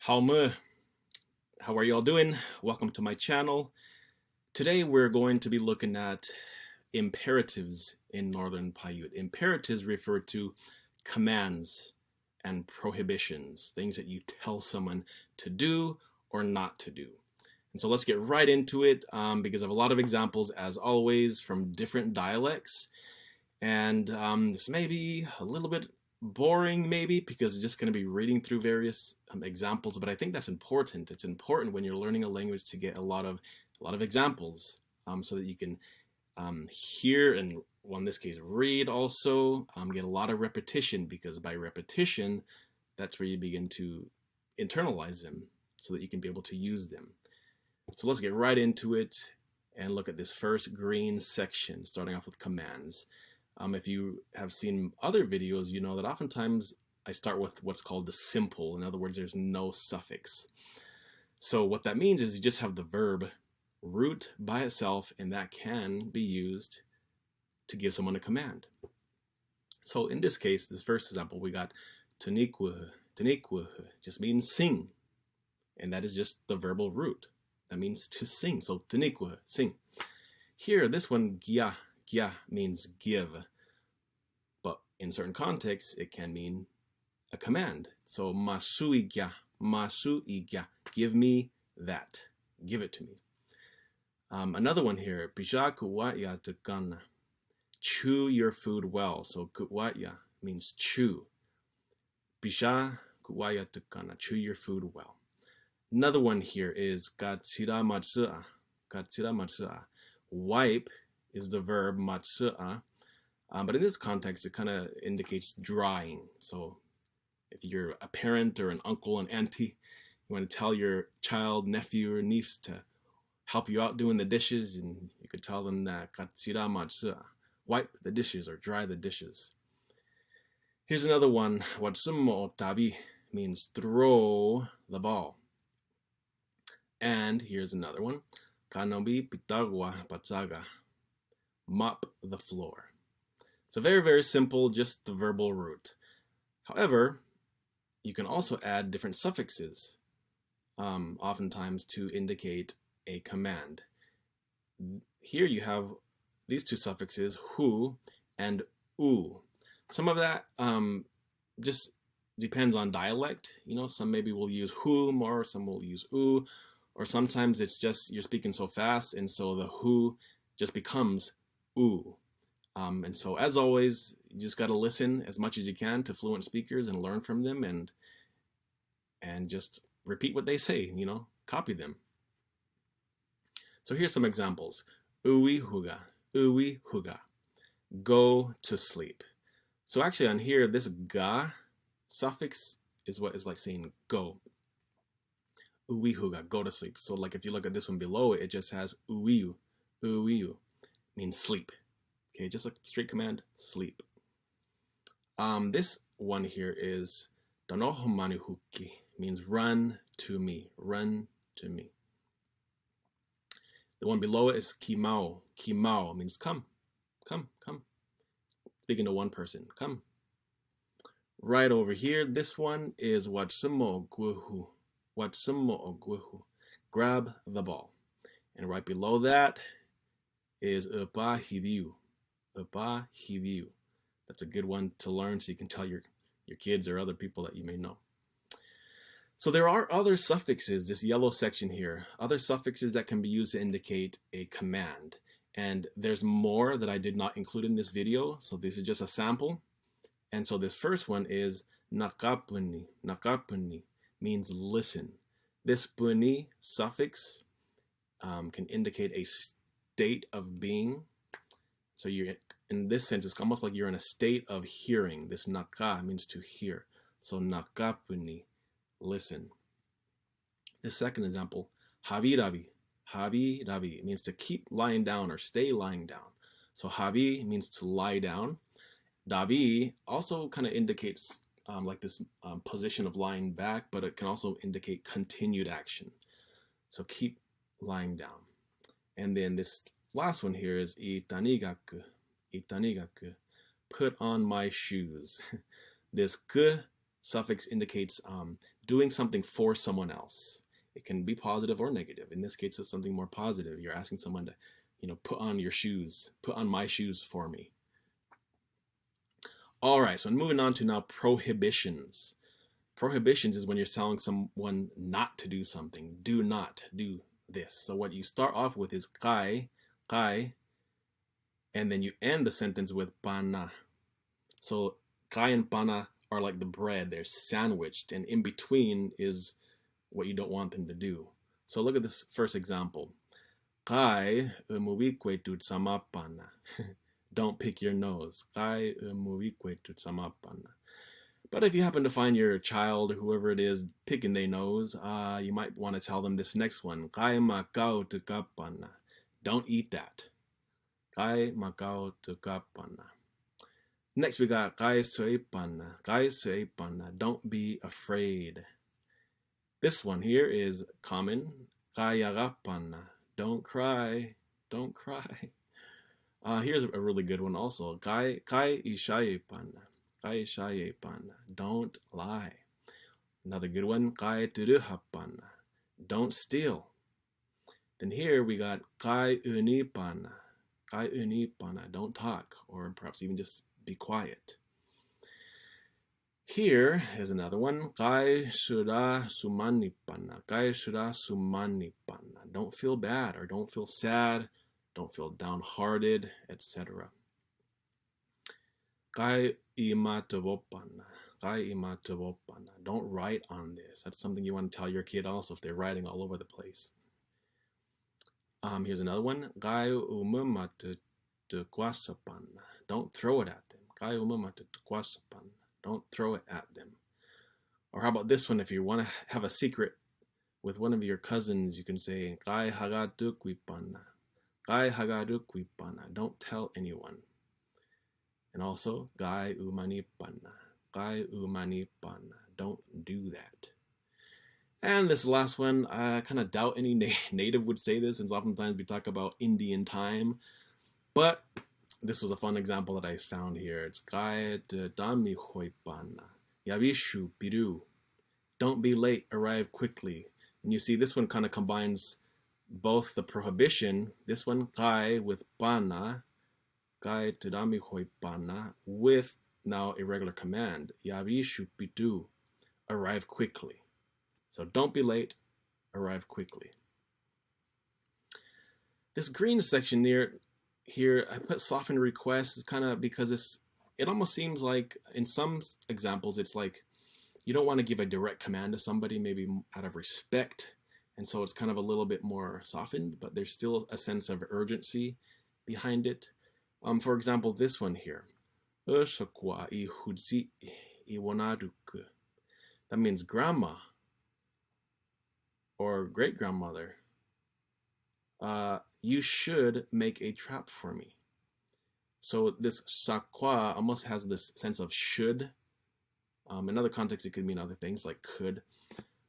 How are you all doing? Welcome to my channel. Today we're going to be looking at imperatives in Northern Paiute. Imperatives refer to commands and prohibitions, things that you tell someone to do or not to do. And so let's get right into it because I have a lot of examples, as always, from different dialects. And this may be a little bit boring maybe because it's just going to be reading through various examples, but I think that's important. It's important when you're learning a language to get a lot of examples so that you can hear and, well, in this case, read also, get a lot of repetition, because by repetition, that's where you begin to internalize them so that you can be able to use them. So let's get right into it and look at this first green section, starting off with commands. If you have seen other videos, you know that oftentimes I start with what's called the simple. In other words, there's no suffix. So what that means is you just have the verb root by itself, and that can be used to give someone a command. So in this case, this first example, we got tanikwuh. Tanikwuh just means sing, and that is just the verbal root. That means to sing. So tanikwuh, sing. Here, this one, gya. Gya means give, but in certain contexts, it can mean a command. So masuigya, masuigya, give me that, give it to me. Another one here, pisha kuwaya tukana, chew your food well. So kuwaya means chew. Pisha kuwaya tukana, chew your food well. Another one here is katsira matsua, katsira matsua, wipe is the verb matsua, but in this context it kind of indicates drying. So if you're a parent or an uncle, an auntie, you want to tell your child, nephew, or niece to help you out doing the dishes, and you could tell them that katsira matsua, wipe the dishes or dry the dishes. Here's another one, watsumo tabi means throw the ball. And here's another one, kanobi pitagwa patsaga, mop the floor. So very, very simple, just the verbal root. However, you can also add different suffixes, oftentimes to indicate a command. Here you have these two suffixes, hu and u. Some of that just depends on dialect. You know, some maybe will use hu more, some will use u, or sometimes it's just you're speaking so fast, and so the hu just becomes ooh. And so as always, you just got to listen as much as you can to fluent speakers and learn from them, and just repeat what they say, you know, copy them. So here's some examples. Uwi huga, go to sleep. So actually on here, this ga suffix is what is like saying go. Uwi huga, go to sleep. So like if you look at this one below it, it just has uwiu, uwiu. Means sleep. Okay, just a straight command, sleep. This one here is danohomanihuki, means run to me, run to me. The one below it is kimao. Kimao means come, come, come. Speaking to one person, come. Right over here, this one is watsumo guhu. Watsumo guhu. Grab the ball. And right below that is upahiviu. Upahiviu. That's a good one to learn so you can tell your kids or other people that you may know. So there are other suffixes, this yellow section here, other suffixes that can be used to indicate a command. And there's more that I did not include in this video, so this is just a sample. And so this first one is nakapuni. Nakapuni means listen. This puni suffix can indicate a state of being. So you're, in this sense, it's almost like you're in a state of hearing. This naka means to hear. So nakapuni, listen. The second example, habirabi. Habirabi means to keep lying down or stay lying down. So habi means to lie down. Dabi also kind of indicates like this position of lying back, but it can also indicate continued action. So keep lying down. And then this last one here is itanigaku. Itanigaku. Put on my shoes. This g suffix indicates doing something for someone else. It can be positive or negative. In this case, it's something more positive. You're asking someone to, put on your shoes, put on my shoes for me. All right, so moving on to now prohibitions. Prohibitions is when you're telling someone not to do something. Do not do this. So what you start off with is kai, and then you end the sentence with pana. So kai and pana are like the bread. They're sandwiched, and in between is what you don't want them to do. So look at this first example. Kai umuwikwe tutsamapana. Don't pick your nose. Kai umuwikwe tutsamapana. But if you happen to find your child or whoever it is picking their nose, you might want to tell them this next one. Kai makau tukapana. Don't eat that. Kai makau tukapana. Next we got kai suepana. Kai suepana. Don't be afraid. This one here is common. Kai yarapana. Don't cry. Don't cry. Here's a really good one also. Kai ishayepana. Kai ishayepana. Don't lie. Another good one. Kai turuhapana. Don't steal. Then here we got kai unipana. Kai unipana. Don't talk, or perhaps even just be quiet. Here is another one. Kai sura sumanipana. Kai sura sumanipana. Don't feel bad or don't feel sad. Don't feel downhearted, etc. Kai imatavopana. Kai imatavopana. Don't write on this. That's something you want to tell your kid also if they're writing all over the place. Here's another one. Kai umumatukwasapana. Don't throw it at them. Kai umumatukwasapana. Don't throw it at them. Or how about this one? If you want to have a secret with one of your cousins, you can say, Kai hagadukwipana. Kai hagadukwipana. Don't tell anyone. And also, Kai umanipana. Kai umanipana. Don't do that. And this last one, I kind of doubt any native would say this, since oftentimes we talk about Indian time. But this was a fun example that I found here. It's Kai te dami hoipana. Yavishu piru. Don't be late, arrive quickly. And you see this one kind of combines both the prohibition, this one Kai with pana, Kai te dami hoipana, with now a regular command. Yavishu piru. Arrive quickly. So don't be late, arrive quickly. This green section near here, I put softened requests kind of because it almost seems like in some examples it's like you don't want to give a direct command to somebody, maybe out of respect, and so it's kind of a little bit more softened, but there's still a sense of urgency behind it. For example, this one here. That means grandma or great-grandmother. You should make a trap for me. So this sakwa almost has this sense of should. In other contexts, it could mean other things like could.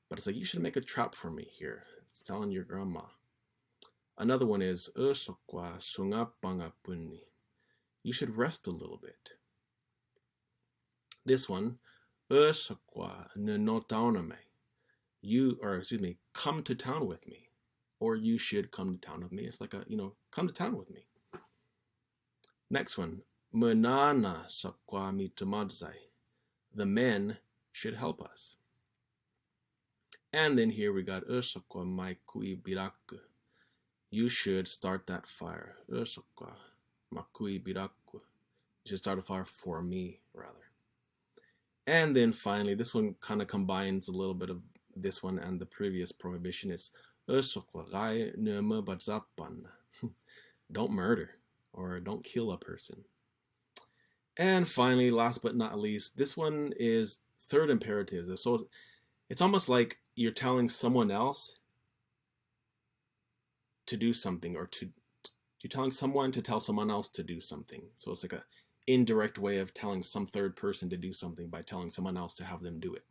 But it's like, you should make a trap for me here. It's telling your grandma. Another one is sakwa sungapangapuni. You should rest a little bit. This one, sakwa nenotauname. Come to town with me. Or you should come to town with me. It's like come to town with me. Next one. Manana sakwa mitamadzai. The men should help us. And then here we got sakwa maikui biraku. You should start that fire. Sakwa makui biraku. You should start a fire for me, rather. And then finally, this one kind of combines a little bit of this one and the previous prohibition. It's don't murder or don't kill a person. And finally, last but not least, this one is third imperative. So it's almost like you're telling someone else to do something, or you're telling someone to tell someone else to do something. So it's like a indirect way of telling some third person to do something by telling someone else to have them do it.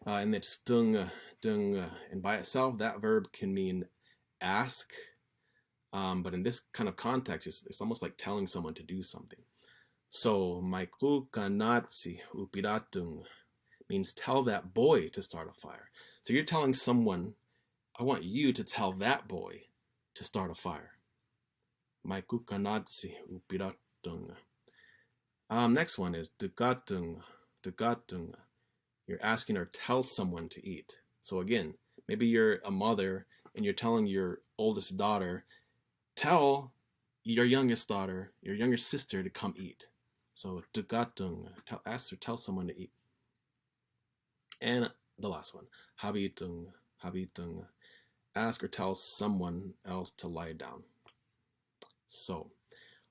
And it's dung. And by itself, that verb can mean ask. But in this kind of context, it's almost like telling someone to do something. So, maiku kanatsi upiratung. means tell that boy to start a fire. So you're telling someone, I want you to tell that boy to start a fire. Mai kukanadsi upiratunga. Next one is dugatunga. Dugatunga. You're asking or tell someone to eat. So again, maybe you're a mother and you're telling your oldest daughter, tell your youngest daughter, your younger sister to come eat. So dugatunga. Ask or tell someone to eat. And the last one, habitunga. Habitunga. Ask or tell someone else to lie down. So,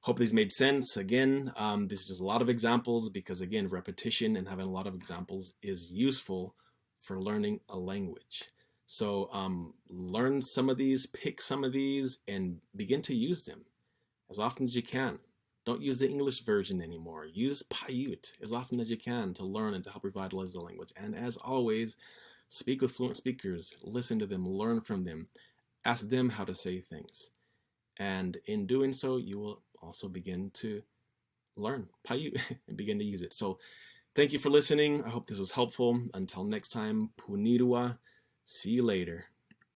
hope these made sense. Again, this is just a lot of examples because, again, repetition and having a lot of examples is useful for learning a language. So, learn some of these, pick some of these, and begin to use them as often as you can. Don't use the English version anymore. Use Paiute as often as you can to learn and to help revitalize the language. And as always, speak with fluent speakers, listen to them, learn from them, ask them how to say things. And in doing so, you will also begin to learn Paiute and begin to use it. So thank you for listening. I hope this was helpful. Until next time, punirua. See you later.